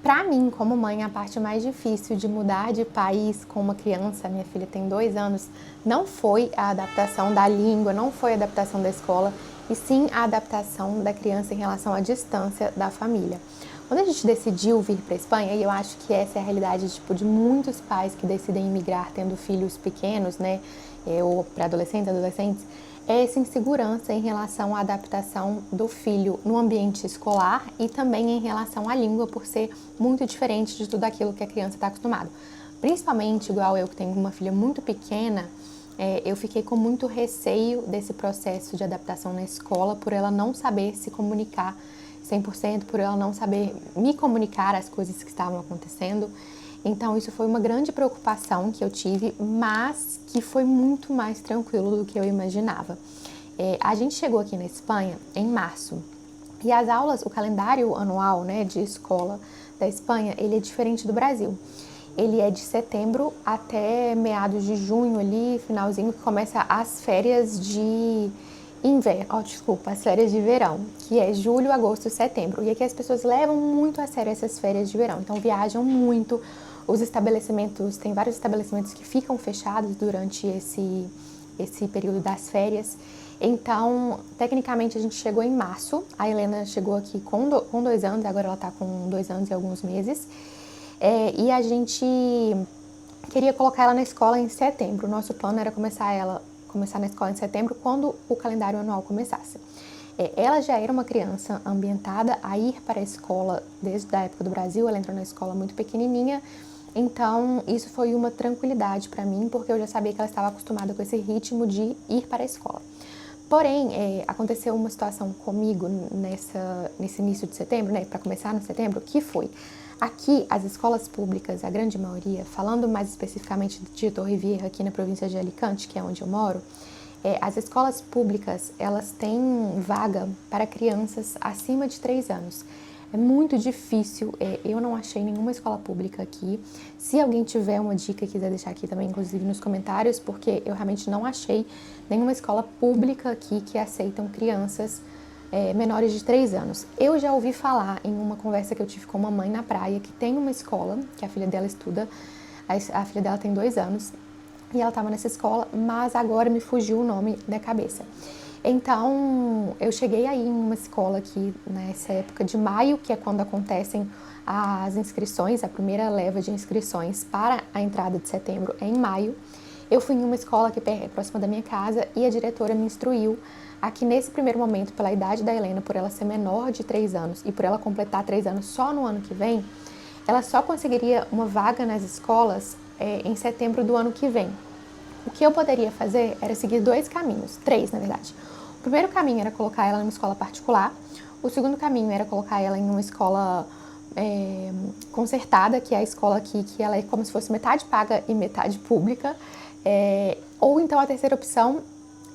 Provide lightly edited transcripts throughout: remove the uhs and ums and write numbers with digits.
Para mim, como mãe, a parte mais difícil de mudar de país com uma criança, minha filha tem 2 anos, não foi a adaptação da língua, não foi a adaptação da escola, e sim a adaptação da criança em relação à distância da família. Quando a gente decidiu vir para a Espanha, e eu acho que essa é a realidade de muitos pais que decidem imigrar tendo filhos pequenos, né, ou pré-adolescentes, adolescentes, é essa insegurança em relação à adaptação do filho no ambiente escolar e também em relação à língua, por ser muito diferente de tudo aquilo que a criança está acostumada. Principalmente, igual eu que tenho uma filha muito pequena, eu fiquei com muito receio desse processo de adaptação na escola, por ela não saber se comunicar 100%, por ela não saber me comunicar as coisas que estavam acontecendo. Então isso foi uma grande preocupação que eu tive, mas que foi muito mais tranquilo do que eu imaginava. A gente chegou aqui na Espanha em março e as aulas, o calendário anual, né, de escola da Espanha, ele é diferente do Brasil. Ele é de setembro até meados de junho ali, finalzinho, que começa as férias de inverno, as férias de verão, que é julho, agosto e setembro. E aqui as pessoas levam muito a sério essas férias de verão, então viajam muito. Os estabelecimentos, tem vários estabelecimentos que ficam fechados durante esse período das férias. Então, tecnicamente, a gente chegou em março. A Helena chegou aqui com 2 anos, agora ela está com 2 anos e alguns meses. E a gente queria colocar ela na escola em setembro. O nosso plano era começar na escola em setembro, quando o calendário anual começasse. Ela já era uma criança ambientada a ir para a escola desde a época do Brasil. Ela entrou na escola muito pequenininha. Então, isso foi uma tranquilidade para mim, porque eu já sabia que ela estava acostumada com esse ritmo de ir para a escola. Porém, aconteceu uma situação comigo nesse início de setembro, né, para começar no setembro, que foi: aqui, as escolas públicas, a grande maioria, falando mais especificamente de Torrevieja, aqui na província de Alicante, que é onde eu moro, as escolas públicas, elas têm vaga para crianças acima de 3 anos. É muito difícil, eu não achei nenhuma escola pública aqui. Se alguém tiver uma dica e quiser deixar aqui também, inclusive nos comentários, porque eu realmente não achei nenhuma escola pública aqui que aceitam crianças menores de 3 anos. Eu já ouvi falar em uma conversa que eu tive com uma mãe na praia, que tem uma escola, que a filha dela estuda, a filha dela tem 2 anos, e ela estava nessa escola, mas agora me fugiu o nome da cabeça. Então, eu cheguei aí em uma escola aqui nessa época de maio, que é quando acontecem as inscrições, a primeira leva de inscrições para a entrada de setembro é em maio. Eu fui em uma escola que é próxima da minha casa e a diretora me instruiu a que nesse primeiro momento, pela idade da Helena, por ela ser menor de 3 anos e por ela completar 3 anos só no ano que vem, ela só conseguiria uma vaga nas escolas em setembro do ano que vem. O que eu poderia fazer era seguir 2 caminhos, 3 na verdade. O primeiro caminho era colocar ela em uma escola particular, o segundo caminho era colocar ela em uma escola concertada, que é a escola aqui, que ela é como se fosse metade paga e metade pública, ou então a terceira opção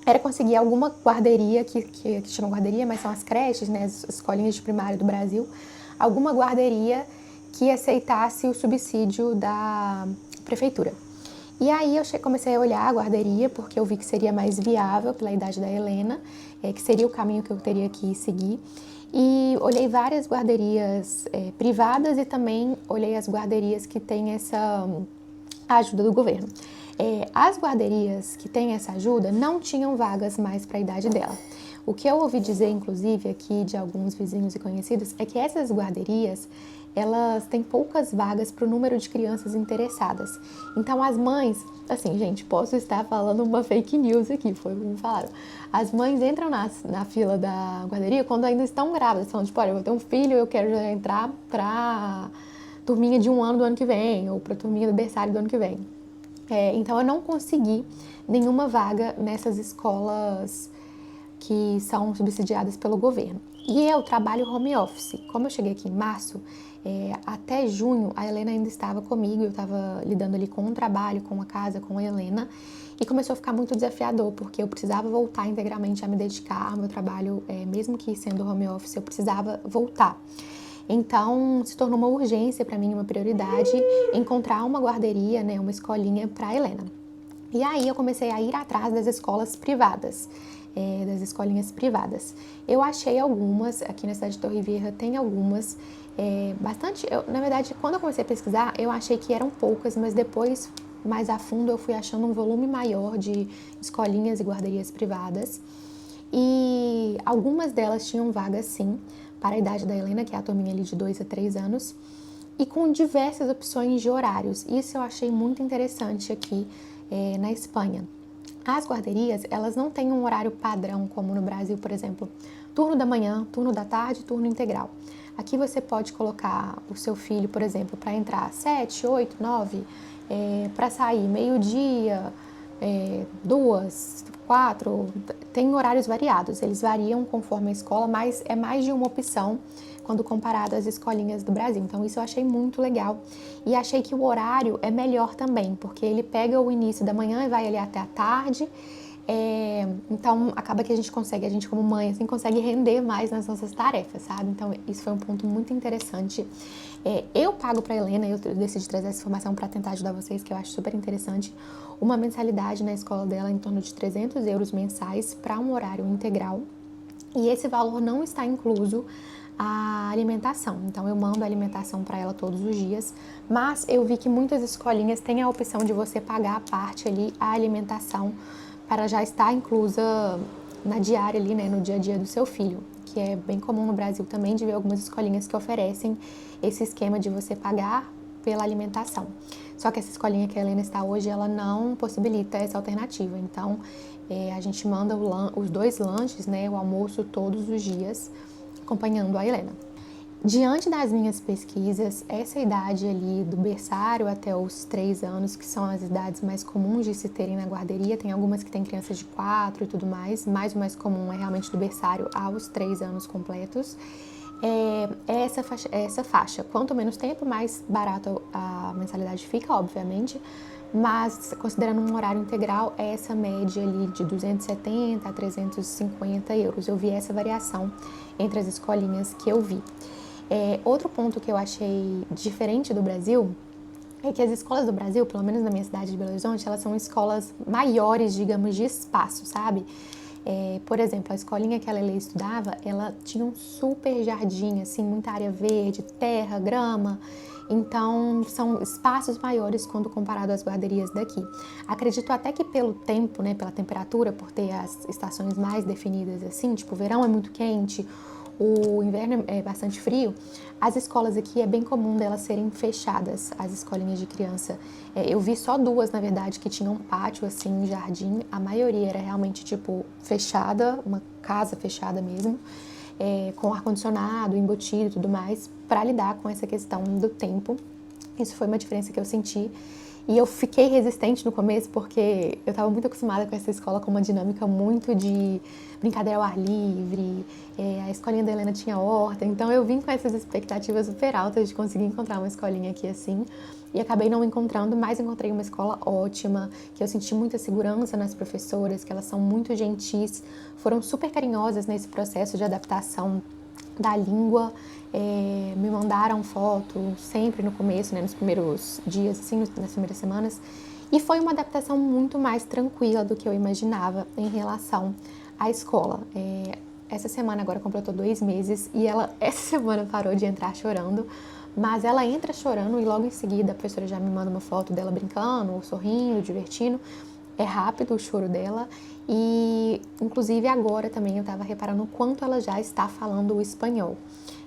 era conseguir alguma guarderia, que chama guarderia, mas são as creches, né, as escolinhas de primário do Brasil, alguma guarderia que aceitasse o subsídio da prefeitura. E aí eu comecei a olhar a guarderia, porque eu vi que seria mais viável pela idade da Helena, que seria o caminho que eu teria que seguir. E olhei várias guarderias privadas e também olhei as guarderias que têm essa ajuda do governo. As guarderias que têm essa ajuda não tinham vagas mais para a idade dela. O que eu ouvi dizer, inclusive, aqui de alguns vizinhos e conhecidos, é que essas guarderias, elas têm poucas vagas para o número de crianças interessadas. Então, as mães, assim, gente, posso estar falando uma fake news aqui, foi o que me falaram. As mães entram na fila da guarderia quando ainda estão grávidas, falando, tipo, olha, eu vou ter um filho, eu quero já entrar para turminha de 1 ano do ano que vem, ou para turminha do berçário do ano que vem. Então, eu não consegui nenhuma vaga nessas escolas que são subsidiadas pelo governo. E eu trabalho home office. Como eu cheguei aqui em março, até junho a Helena ainda estava comigo, eu estava lidando ali com o trabalho, com a casa, com a Helena, e começou a ficar muito desafiador, porque eu precisava voltar integralmente a me dedicar ao meu trabalho, mesmo que sendo home office, eu precisava voltar. Então, se tornou uma urgência para mim, uma prioridade, encontrar uma guarderia, né, uma escolinha para a Helena. E aí eu comecei a ir atrás das escolas privadas. das escolinhas privadas. Eu achei algumas, aqui na cidade de Torrevieja tem algumas, na verdade, quando eu comecei a pesquisar, eu achei que eram poucas, mas depois, mais a fundo, eu fui achando um volume maior de escolinhas e guardarias privadas. E algumas delas tinham vagas, sim, para a idade da Helena, que é a turminha ali de 2 a 3 anos, e com diversas opções de horários. Isso eu achei muito interessante aqui na Espanha. As guardarias, elas não têm um horário padrão, como no Brasil, por exemplo, turno da manhã, turno da tarde, turno integral. Aqui você pode colocar o seu filho, por exemplo, para entrar 7, 8, 9, para sair meio-dia, 2, 4, tem horários variados, eles variam conforme a escola, mas é mais de uma opção quando comparado às escolinhas do Brasil. Então isso eu achei muito legal e achei que o horário é melhor também, porque ele pega o início da manhã e vai ali até a tarde. Então acaba que a gente como mãe, assim, consegue render mais nas nossas tarefas, sabe? Então isso foi um ponto muito interessante. Eu pago para a Helena, eu decidi trazer essa informação para tentar ajudar vocês, que eu acho super interessante, uma mensalidade na escola dela em torno de 300 euros mensais para um horário integral. E esse valor não está incluso a alimentação. Então eu mando a alimentação para ela todos os dias, mas eu vi que muitas escolinhas têm a opção de você pagar a parte ali, a alimentação, para já estar inclusa na diária ali, né, no dia a dia do seu filho, que é bem comum no Brasil também de ver algumas escolinhas que oferecem esse esquema de você pagar pela alimentação. Só que essa escolinha que a Helena está hoje, ela não possibilita essa alternativa. Então, a gente manda os 2 lanches, né, o almoço todos os dias, acompanhando a Helena. Diante das minhas pesquisas, essa idade ali do berçário até os 3 anos, que são as idades mais comuns de se terem na guarderia, tem algumas que têm crianças de 4 e tudo mais, mas o mais comum é realmente do berçário aos 3 anos completos. Essa faixa. Quanto menos tempo, mais barato a mensalidade fica, obviamente, mas considerando um horário integral, é essa média ali de 270 a 350 euros. Eu vi essa variação entre as escolinhas que eu vi. Outro ponto que eu achei diferente do Brasil é que as escolas do Brasil, pelo menos na minha cidade de Belo Horizonte, elas são escolas maiores, digamos, de espaço, sabe? Por exemplo, a escolinha que a Lele estudava, ela tinha um super jardim, assim, muita área verde, terra, grama. Então, são espaços maiores quando comparado às guardarias daqui. Acredito até que pelo tempo, né, pela temperatura, por ter as estações mais definidas assim, tipo, o verão é muito quente, o inverno é bastante frio, as escolas aqui é bem comum delas serem fechadas, as escolinhas de criança. Eu vi só 2, na verdade, que tinham um pátio, assim, um jardim. A maioria era realmente, tipo, fechada, uma casa fechada mesmo, com ar-condicionado, embutido e tudo mais, para lidar com essa questão do tempo. Isso foi uma diferença que eu senti. E eu fiquei resistente no começo porque eu estava muito acostumada com essa escola com uma dinâmica muito de brincadeira ao ar livre, a escolinha da Helena tinha horta, então eu vim com essas expectativas super altas de conseguir encontrar uma escolinha aqui assim, e acabei não encontrando, mas encontrei uma escola ótima, que eu senti muita segurança nas professoras, que elas são muito gentis, foram super carinhosas nesse processo de adaptação da língua, me mandaram foto sempre no começo, né, nos primeiros dias, assim, nas primeiras semanas, e foi uma adaptação muito mais tranquila do que eu imaginava em relação à escola. Essa semana agora completou 2 meses e ela essa semana parou de entrar chorando, mas ela entra chorando e logo em seguida a professora já me manda uma foto dela brincando, ou sorrindo, divertindo. É rápido o choro dela e, inclusive, agora também eu estava reparando o quanto ela já está falando o espanhol.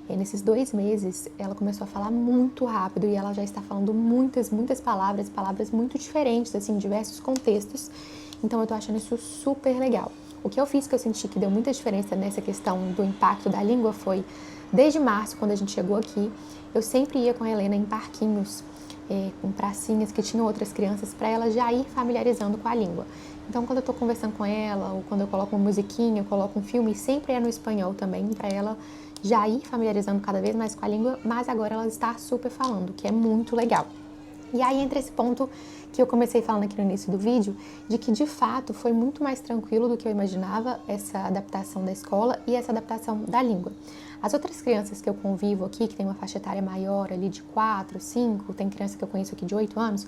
Nesses 2 meses, ela começou a falar muito rápido e ela já está falando muitas palavras muito diferentes, assim, em diversos contextos. Então, eu tô achando isso super legal. O que eu fiz que eu senti que deu muita diferença nessa questão do impacto da língua foi, desde março, quando a gente chegou aqui, eu sempre ia com a Helena em parquinhos, com pracinhas que tinham outras crianças, para ela já ir familiarizando com a língua. Então, quando eu tô conversando com ela, ou quando eu coloco uma musiquinha, eu coloco um filme, sempre é no espanhol também, para ela já ir familiarizando cada vez mais com a língua, mas agora ela está super falando, que é muito legal. E aí entra esse ponto que eu comecei falando aqui no início do vídeo, de que de fato foi muito mais tranquilo do que eu imaginava essa adaptação da escola e essa adaptação da língua. As outras crianças que eu convivo aqui, que tem uma faixa etária maior ali de 4, 5, tem criança que eu conheço aqui de 8 anos,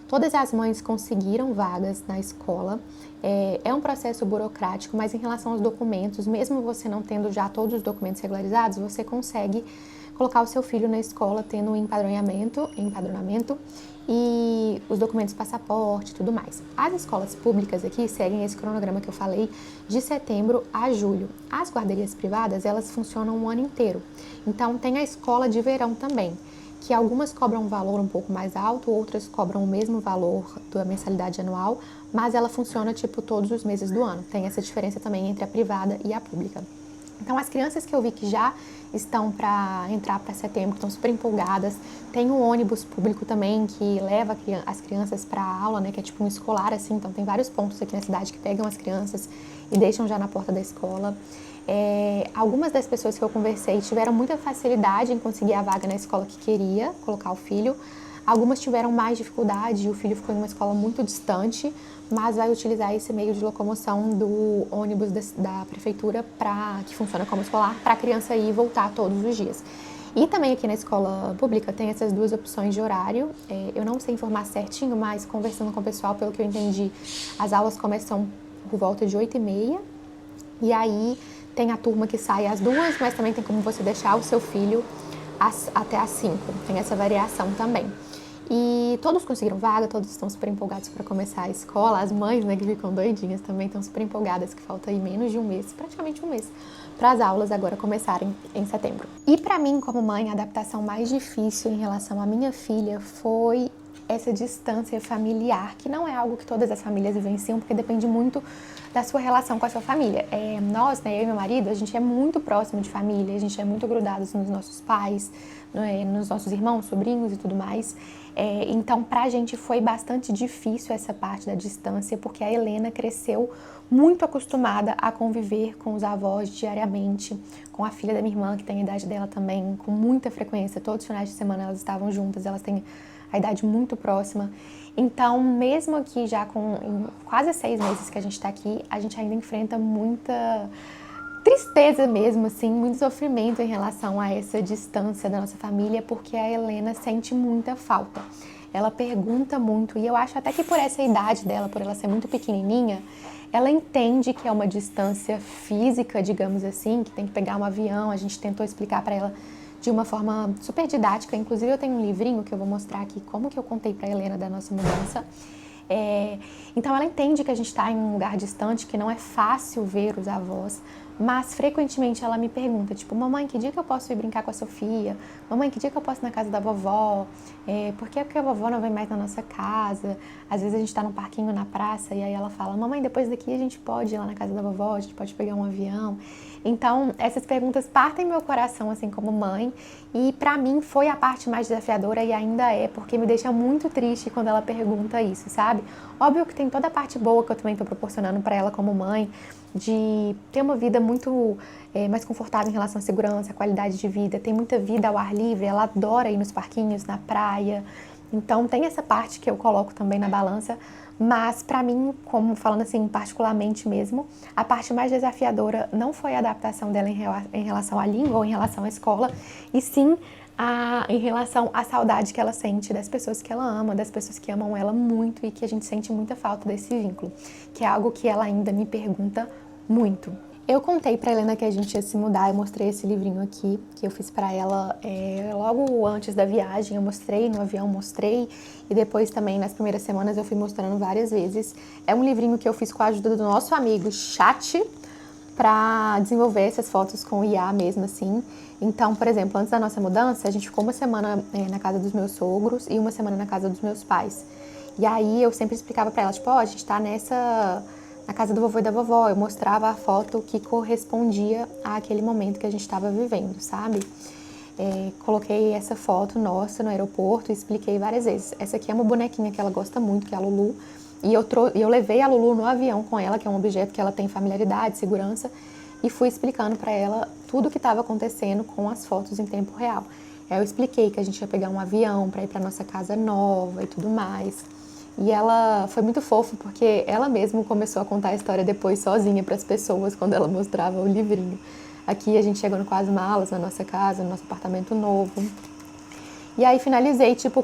Todas as mães conseguiram vagas na escola. É um processo burocrático, mas em relação aos documentos, mesmo você não tendo já todos os documentos regularizados, você consegue colocar o seu filho na escola tendo um empadronamento e os documentos passaporte e tudo mais. As escolas públicas aqui seguem esse cronograma que eu falei de setembro a julho. As guardarias privadas, elas funcionam um ano inteiro. Então tem a escola de verão também, que algumas cobram um valor um pouco mais alto, outras cobram o mesmo valor da mensalidade anual, mas ela funciona tipo todos os meses do ano. Tem essa diferença também entre a privada e a pública. Então as crianças que eu vi que já estão para entrar para setembro, estão super empolgadas. Tem um ônibus público também que leva as crianças para a aula, né, que é tipo um escolar assim, então tem vários pontos aqui na cidade que pegam as crianças e deixam já na porta da escola. Algumas das pessoas que eu conversei tiveram muita facilidade em conseguir a vaga na escola que queria colocar o filho. Algumas tiveram mais dificuldade e o filho ficou em uma escola muito distante, mas vai utilizar esse meio de locomoção do ônibus da prefeitura, que funciona como escolar, para a criança ir e voltar todos os dias. E também aqui na escola pública tem essas duas opções de horário. Eu não sei informar certinho, mas conversando com o pessoal, pelo que eu entendi, as aulas começam por volta de 8h30, e aí tem a turma que sai às 2h, mas também tem como você deixar o seu filho até às 5h. Tem essa variação também. E todos conseguiram vaga, todos estão super empolgados para começar a escola. As mães, né, que ficam doidinhas também estão super empolgadas, que falta aí menos de um mês, praticamente um mês, para as aulas agora começarem em setembro. E para mim, como mãe, a adaptação mais difícil em relação à minha filha foi essa distância familiar, que não é algo que todas as famílias vivenciam, porque depende muito da sua relação com a sua família. Nós, né, eu e meu marido, a gente é muito próximo de família, a gente é muito grudados nos nossos pais, nos nossos irmãos, sobrinhos e tudo mais. Então, pra gente foi bastante difícil essa parte da distância, porque a Helena cresceu muito acostumada a conviver com os avós diariamente, com a filha da minha irmã, que tem a idade dela também, com muita frequência. Todos os finais de semana elas estavam juntas, elas têm a idade muito próxima. Então, mesmo aqui já com quase 6 meses que a gente tá aqui, a gente ainda enfrenta muita tristeza mesmo, assim, muito sofrimento em relação a essa distância da nossa família, porque a Helena sente muita falta. Ela pergunta muito, e eu acho até que por essa idade dela, por ela ser muito pequenininha, ela entende que é uma distância física, digamos assim, que tem que pegar um avião. A gente tentou explicar para ela de uma forma super didática. Inclusive eu tenho um livrinho que eu vou mostrar aqui como que eu contei para a Helena da nossa mudança. Então ela entende que a gente está em um lugar distante, que não é fácil ver os avós, mas frequentemente ela me pergunta, tipo, mamãe, que dia que eu posso ir brincar com a Sofia? Mamãe, que dia que eu posso ir na casa da vovó? Por que a vovó não vem mais na nossa casa? Às vezes a gente tá num parquinho na praça e aí ela fala, mamãe, depois daqui a gente pode ir lá na casa da vovó, a gente pode pegar um avião. Então, essas perguntas partem meu coração, assim, como mãe, e pra mim foi a parte mais desafiadora e ainda é, porque me deixa muito triste quando ela pergunta isso, sabe? Óbvio que tem toda a parte boa que eu também tô proporcionando pra ela como mãe, de ter uma vida muito mais confortável em relação à segurança, à qualidade de vida, tem muita vida ao ar livre, ela adora ir nos parquinhos, na praia, então tem essa parte que eu coloco também na balança, mas pra mim, como falando assim particularmente mesmo, a parte mais desafiadora não foi a adaptação dela em relação à língua ou em relação à escola, e sim em relação à saudade que ela sente das pessoas que ela ama, das pessoas que amam ela muito e que a gente sente muita falta desse vínculo, que é algo que ela ainda me pergunta muito. Eu contei pra Helena que a gente ia se mudar, eu mostrei esse livrinho aqui, que eu fiz pra ela logo antes da viagem, eu mostrei no avião, mostrei, e depois também nas primeiras semanas eu fui mostrando várias vezes. É um livrinho que eu fiz com a ajuda do nosso amigo Chat, pra desenvolver essas fotos com IA mesmo, assim. Então, por exemplo, antes da nossa mudança, a gente ficou uma semana na casa dos meus sogros e uma semana na casa dos meus pais. E aí eu sempre explicava pra ela, tipo, a gente tá na casa do vovô e da vovó. Eu mostrava a foto que correspondia àquele momento que a gente estava vivendo, sabe? Coloquei essa foto nossa no aeroporto e expliquei várias vezes. Essa aqui é uma bonequinha que ela gosta muito, que é a Lulu. E eu levei a Lulu no avião com ela, que é um objeto que ela tem familiaridade, segurança, e fui explicando para ela tudo o que estava acontecendo com as fotos em tempo real. Eu expliquei que a gente ia pegar um avião para ir para nossa casa nova e tudo mais. E ela foi muito fofa, porque ela mesma começou a contar a história depois sozinha para as pessoas, quando ela mostrava o livrinho. Aqui a gente chegando com as malas na nossa casa, no nosso apartamento novo. E aí finalizei, tipo,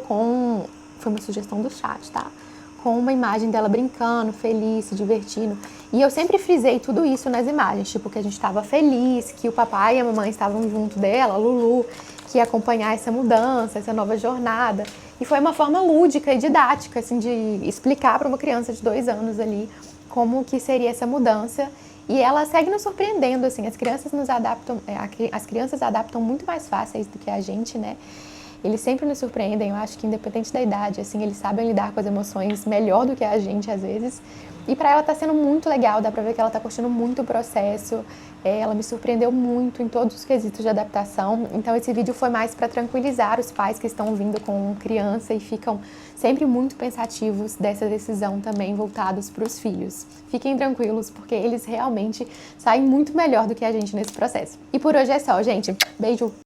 foi uma sugestão do chat, tá? Com uma imagem dela brincando, feliz, se divertindo. E eu sempre frisei tudo isso nas imagens, tipo, que a gente estava feliz, que o papai e a mamãe estavam junto dela, a Lulu, que ia acompanhar essa mudança, essa nova jornada. E foi uma forma lúdica e didática, assim, de explicar para uma criança de 2 anos ali como que seria essa mudança. E ela segue nos surpreendendo, assim, as crianças adaptam muito mais fáceis do que a gente, né? Eles sempre nos surpreendem, eu acho que independente da idade, assim, eles sabem lidar com as emoções melhor do que a gente, às vezes. E pra ela tá sendo muito legal, dá pra ver que ela tá curtindo muito o processo. Ela me surpreendeu muito em todos os quesitos de adaptação. Então esse vídeo foi mais pra tranquilizar os pais que estão vindo com criança e ficam sempre muito pensativos dessa decisão também, voltados pros filhos. Fiquem tranquilos, porque eles realmente saem muito melhor do que a gente nesse processo. E por hoje é só, gente. Beijo!